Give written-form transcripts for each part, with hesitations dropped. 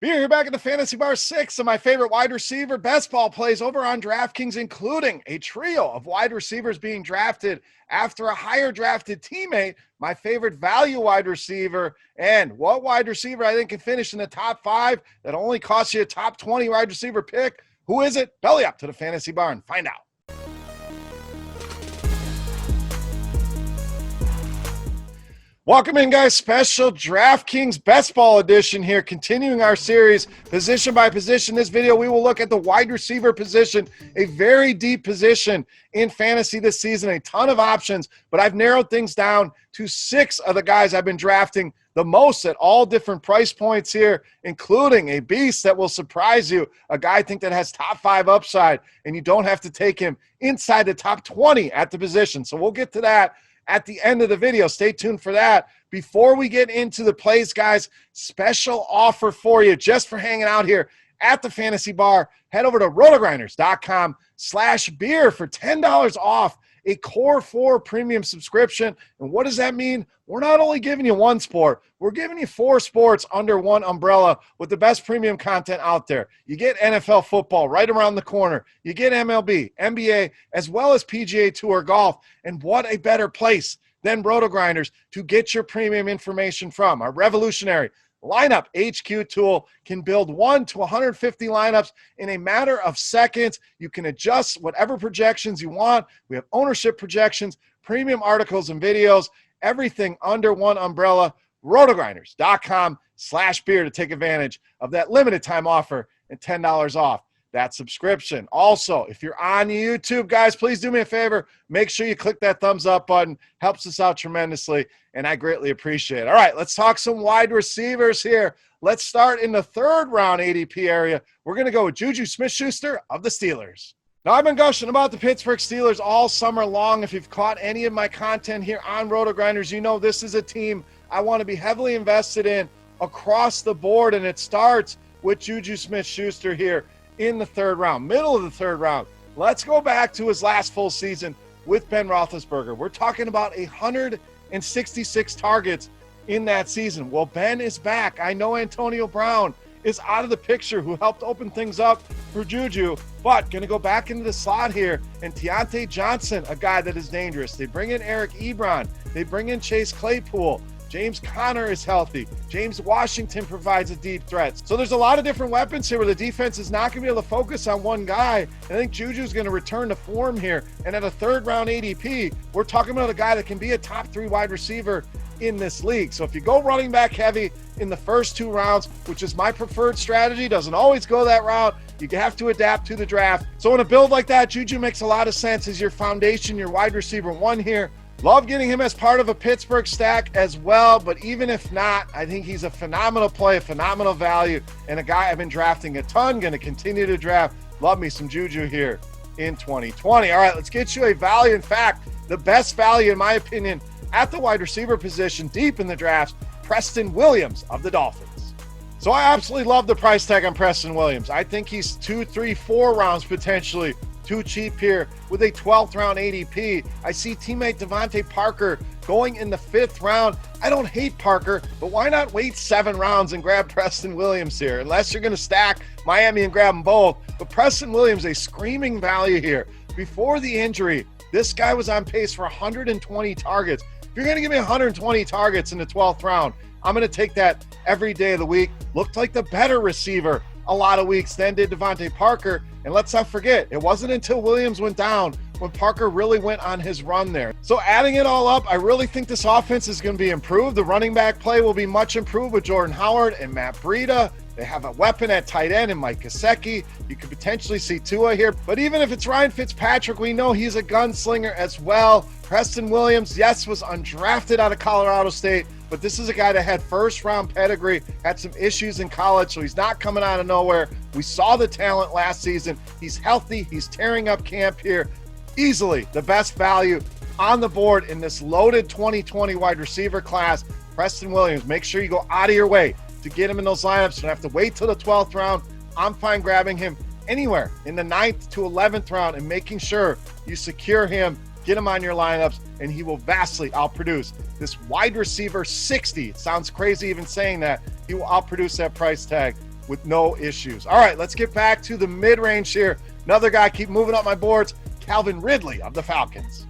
Beer here back at the Fantasy Bar. 6 of my favorite wide receiver best ball plays over on DraftKings, including a trio of wide receivers being drafted after a higher drafted teammate, my favorite value wide receiver, and what wide receiver I think can finish in the top 5 that only costs you a top 20 wide receiver pick. Who is it? Belly up to the Fantasy Bar and find out. Welcome in, guys. Special DraftKings Best Ball edition here, continuing our series position by position. This video, we will look at the wide receiver position, a very deep position in fantasy this season, a ton of options, but I've narrowed things down to 6 of the guys I've been drafting the most at all different price points here, including a beast that will surprise you, a guy I think that has top 5 upside, and you don't have to take him inside the top 20 at the position. So we'll get to that at the end of the video. Stay tuned for that. Before we get into the plays, guys, special offer for you just for hanging out here at the Fantasy Bar. Head over to RotoGrinders.com/beer for $10 off a Core 4 premium subscription. And what does that mean? We're not only giving you one sport, we're giving you 4 sports under one umbrella with the best premium content out there. You get NFL football right around the corner. You get MLB, NBA, as well as PGA Tour golf. And what a better place than RotoGrinders to get your premium information from. Our revolutionary lineup HQ tool can build 1 to 150 lineups in a matter of seconds. You can adjust whatever projections you want. We have ownership projections, premium articles and videos, everything under one umbrella. RotoGrinders.com/beer to take advantage of that limited time offer and $10 off that subscription. Also, if you're on YouTube, guys, please do me a favor. Make sure you click that thumbs up button. Helps us out tremendously, and I greatly appreciate it. All right, let's talk some wide receivers here. Let's start in the 3rd round ADP area. We're going to go with JUJU Smith-Schuster of the Steelers. Now, I've been gushing about the Pittsburgh Steelers all summer long. If you've caught any of my content here on RotoGrinders, you know this is a team I want to be heavily invested in across the board, and it starts with JUJU Smith-Schuster here in the 3rd round, middle of the 3rd round. Let's go back to his last full season with Ben Roethlisberger. We're talking about 166 targets in that season. Well, Ben is back. I know Antonio Brown is out of the picture, who helped open things up for JUJU, but going to go back into the slot here. And Deontay Johnson, a guy that is dangerous. They bring in Eric Ebron. They bring in Chase Claypool. James Conner is healthy. James Washington provides a deep threat. So there's a lot of different weapons here where the defense is not going to be able to focus on one guy. And I think JUJU is going to return to form here. And at a 3rd round ADP, we're talking about a guy that can be a top 3 wide receiver in this league. So if you go running back heavy in the first 2 rounds, which is my preferred strategy, doesn't always go that route. You have to adapt to the draft. So in a build like that, JUJU makes a lot of sense as your foundation, your wide receiver 1 here. Love getting him as part of a Pittsburgh stack as well, but even if not, I think he's a phenomenal play, a phenomenal value, and a guy I've been drafting a ton, going to continue to draft. Love me some JUJU here in 2020. All right, let's get you a value. In fact, the best value, in my opinion, at the wide receiver position, deep in the drafts, Preston Williams of the Dolphins. So I absolutely love the price tag on Preston Williams. I think he's 2, 3, 4 rounds potentially too cheap here with a 12th round ADP. I see teammate Devontae Parker going in the 5th round. I don't hate Parker, but why not wait 7 rounds and grab Preston Williams here? Unless you're going to stack Miami and grab them both. But Preston Williams, a screaming value here. Before the injury, this guy was on pace for 120 targets. If you're going to give me 120 targets in the 12th round, I'm going to take that every day of the week. Looked like the better receiver a lot of weeks than did Devontae Parker. And let's not forget, it wasn't until Williams went down when Parker really went on his run there. So adding it all up, I really think this offense is going to be improved. The running back play will be much improved with Jordan Howard and Matt Breida. They have a weapon at tight end in Mike Gesicki. You could potentially see Tua here. But even if it's Ryan Fitzpatrick, we know he's a gunslinger as well. Preston Williams, yes, was undrafted out of Colorado State, but this is a guy that had 1st round pedigree, had some issues in college, so he's not coming out of nowhere. We saw the talent last season. He's healthy. He's tearing up camp here. Easily the best value on the board in this loaded 2020 wide receiver class. Preston Williams, make sure you go out of your way to get him in those lineups. You don't have to wait till the 12th round. I'm fine grabbing him anywhere in the 9th to 11th round and making sure you secure him, get him on your lineups, and he will vastly outproduce this wide receiver 60. It sounds crazy even saying that. He will outproduce that price tag with no issues. All right, let's get back to the mid-range here. Another guy, keep moving up my boards, Calvin Ridley of the Falcons.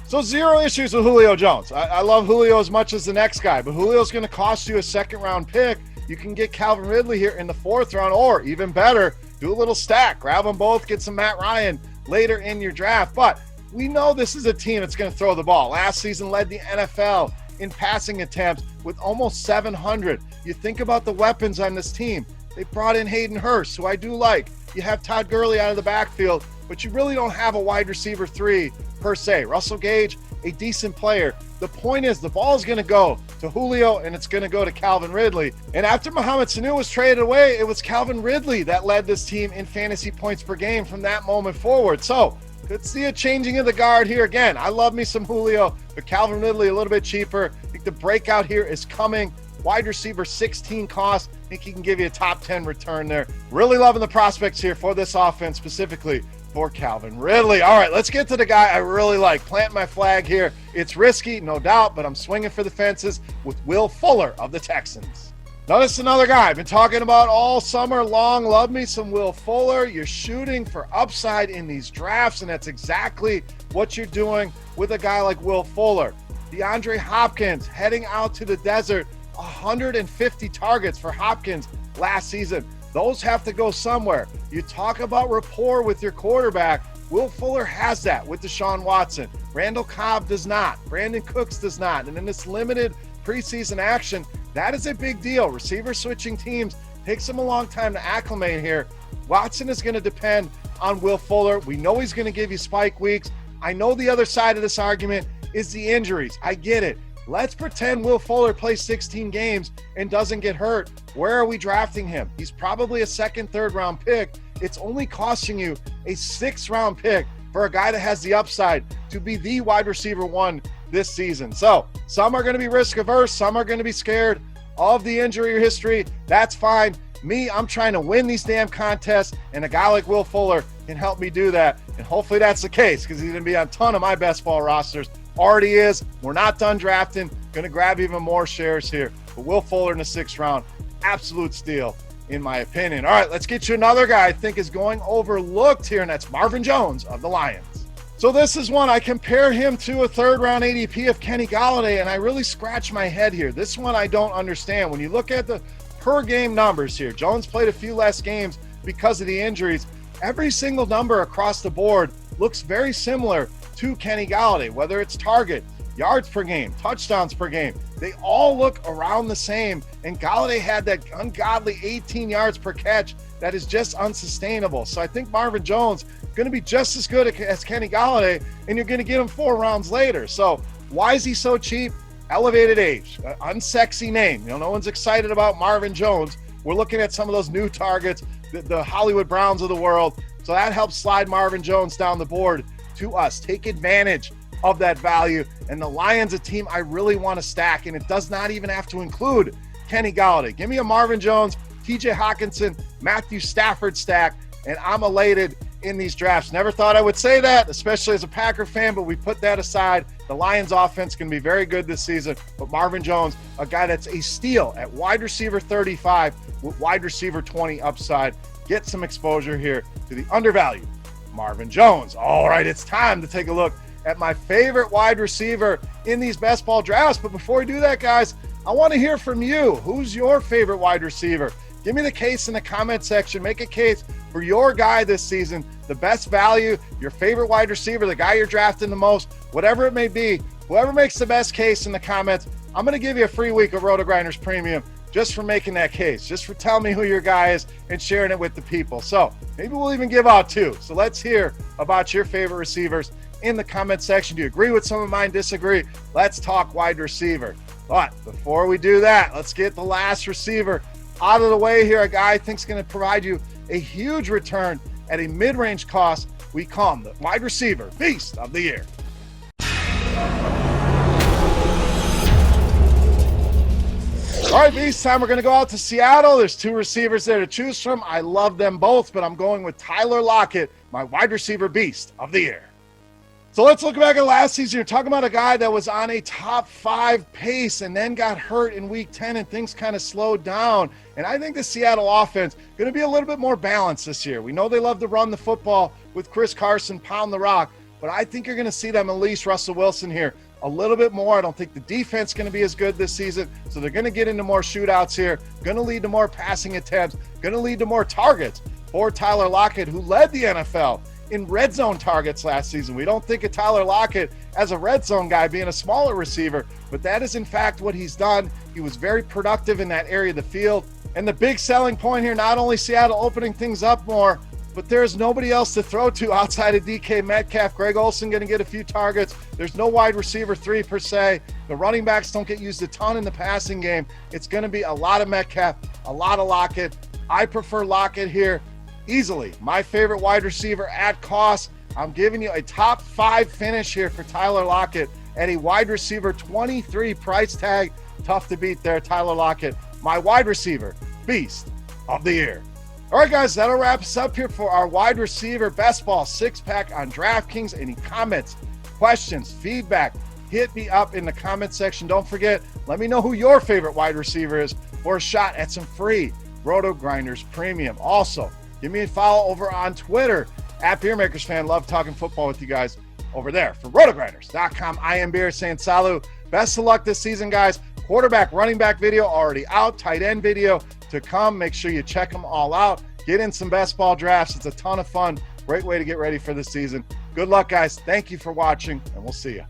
So 0 issues with Julio Jones. I love Julio as much as the next guy, but Julio's going to cost you a second-round pick. You can get Calvin Ridley here in the 4th round, or even better, do a little stack. Grab them both, get some Matt Ryan later in your draft. But we know this is a team that's going to throw the ball. Last season led the NFL in passing attempts with almost 700. You think about the weapons on this team. They brought in Hayden Hurst, who I do like. You have Todd Gurley out of the backfield, but you really don't have a wide receiver 3 per se. Russell Gage, a decent player. The point is the ball is going to go to Julio and it's going to go to Calvin Ridley. And after Mohamed Sanu was traded away, it was Calvin Ridley that led this team in fantasy points per game from that moment forward. So could see a changing of the guard here again. I love me some Julio, but Calvin Ridley a little bit cheaper. I think the breakout here is coming. Wide receiver 16 cost. I think he can give you a top 10 return there. Really loving the prospects here for this offense, specifically for Calvin Ridley. All right, let's get to the guy I really like. Plant my flag here. It's risky, no doubt, but I'm swinging for the fences with Will Fuller of the Texans. Now, this is another guy I've been talking about all summer long. Love me some Will Fuller. You're shooting for upside in these drafts, and that's exactly what you're doing with a guy like Will Fuller. DeAndre Hopkins heading out to the desert, 150 targets for Hopkins last season. Those have to go somewhere. You talk about rapport with your quarterback. Will Fuller has that with Deshaun Watson. Randall Cobb does not. Brandon Cooks does not. And in this limited preseason action, that is a big deal. Receiver switching teams takes them a long time to acclimate here. Watson is going to depend on Will Fuller. We know he's going to give you spike weeks. I know the other side of this argument is the injuries. I get it. Let's pretend Will Fuller plays 16 games and doesn't get hurt. Where are we drafting him? He's probably a 2nd, 3rd round pick. It's only costing you a 6th round pick for a guy that has the upside to be the wide receiver 1 this season. So some are going to be risk averse. Some are going to be scared of the injury history. That's fine. Me, I'm trying to win these damn contests, and a guy like Will Fuller can help me do that. And hopefully that's the case, because he's going to be on a ton of my best ball rosters. Already is. We're not done drafting. Going to grab even more shares here. But Will Fuller in the 6th round, absolute steal in my opinion. All right, let's get you another guy I think is going overlooked here, and that's Marvin Jones of the Lions. So this is one I compare him to a 3rd round ADP of Kenny Golladay, and I really scratch my head here. This one I don't understand. When you look at the per game numbers here, Jones played a few less games because of the injuries. Every single number across the board looks very similar to Kenny Golladay, whether it's target, yards per game, touchdowns per game. They all look around the same, and Golladay had that ungodly 18 yards per catch that is just unsustainable. So I think Marvin Jones going to be just as good as Kenny Golladay, and you're going to get him 4 rounds later. So why is he so cheap? Elevated age, unsexy name. No one's excited about Marvin Jones. We're looking at some of those new targets, the Hollywood Browns of the world. So that helps slide Marvin Jones down the board to us. Take advantage of that value. And the Lions, a team I really want to stack, and it does not even have to include Kenny Golladay. Give me a Marvin Jones, TJ Hawkinson, Matthew Stafford stack, and I'm elated in these drafts. Never thought I would say that, especially as a Packer fan, but we put that aside. The Lions offense can be very good this season, but Marvin Jones, a guy that's a steal at wide receiver 35 with wide receiver 20 upside. Get some exposure here to the undervalued Marvin Jones. All right, it's time to take a look at my favorite wide receiver in these best ball drafts. But before we do that, guys, I want to hear from you. Who's your favorite wide receiver? Give me the case in the comment section. Make a case for your guy this season, the best value, your favorite wide receiver, the guy you're drafting the most, whatever it may be. Whoever makes the best case in the comments, I'm going to give you a free week of RotoGrinders Premium just for making that case, just for telling me who your guy is and sharing it with the people. So maybe we'll even give out 2. So let's hear about your favorite receivers in the comment section. Do you agree with some of mine? Disagree? Let's talk wide receiver. But before we do that, let's get the last receiver out of the way here. A guy I think is going to provide you a huge return at a mid-range cost. We call him the wide receiver beast of the year. All right, Beast time. We're going to go out to Seattle. There's 2 receivers there to choose from. I love them both, but I'm going with Tyler Lockett, my wide receiver beast of the year. So let's look back at last season. You're talking about a guy that was on a top 5 pace and then got hurt in week 10 and things kind of slowed down. And I think the Seattle offense going to be a little bit more balanced this year. We know they love to run the football with Chris Carson, pound the rock, but I think you're going to see them unleash Russell Wilson here a little bit more. I don't think the defense is going to be as good this season, so they're going to get into more shootouts here, going to lead to more passing attempts, going to lead to more targets for Tyler Lockett, who led the NFL in red zone targets last season. We don't think of Tyler Lockett as a red zone guy being a smaller receiver, but that is in fact what he's done. He was very productive in that area of the field. And the big selling point here, not only Seattle opening things up more, but there's nobody else to throw to outside of DK Metcalf. Greg Olsen going to get a few targets. There's no wide receiver 3 per se. The running backs don't get used a ton in the passing game. It's going to be a lot of Metcalf, a lot of Lockett. I prefer Lockett here. Easily my favorite wide receiver at cost. I'm giving you a top 5 finish here for Tyler Lockett at a wide receiver 23 price tag. Tough to beat there, Tyler Lockett, my wide receiver beast of the year. All right, guys, that'll wrap us up here for our wide receiver best ball 6-pack on DraftKings. Any comments, questions, feedback, hit me up in the comment section. Don't forget, let me know who your favorite wide receiver is for a shot at some free RotoGrinders Premium. Also, give me a follow over on Twitter at Beermakersfan. Love talking football with you guys over there. For RotoGrinders.com, I am Beer saying salut. Best of luck this season, guys. Quarterback, running back video already out. Tight end video to come. Make sure you check them all out. Get in some best ball drafts. It's a ton of fun. Great way to get ready for the season. Good luck, guys. Thank you for watching, and we'll see you.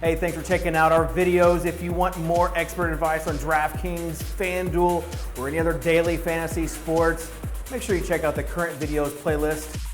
Hey, thanks for checking out our videos. If you want more expert advice on DraftKings, FanDuel, or any other daily fantasy sports, make sure you check out the current videos playlist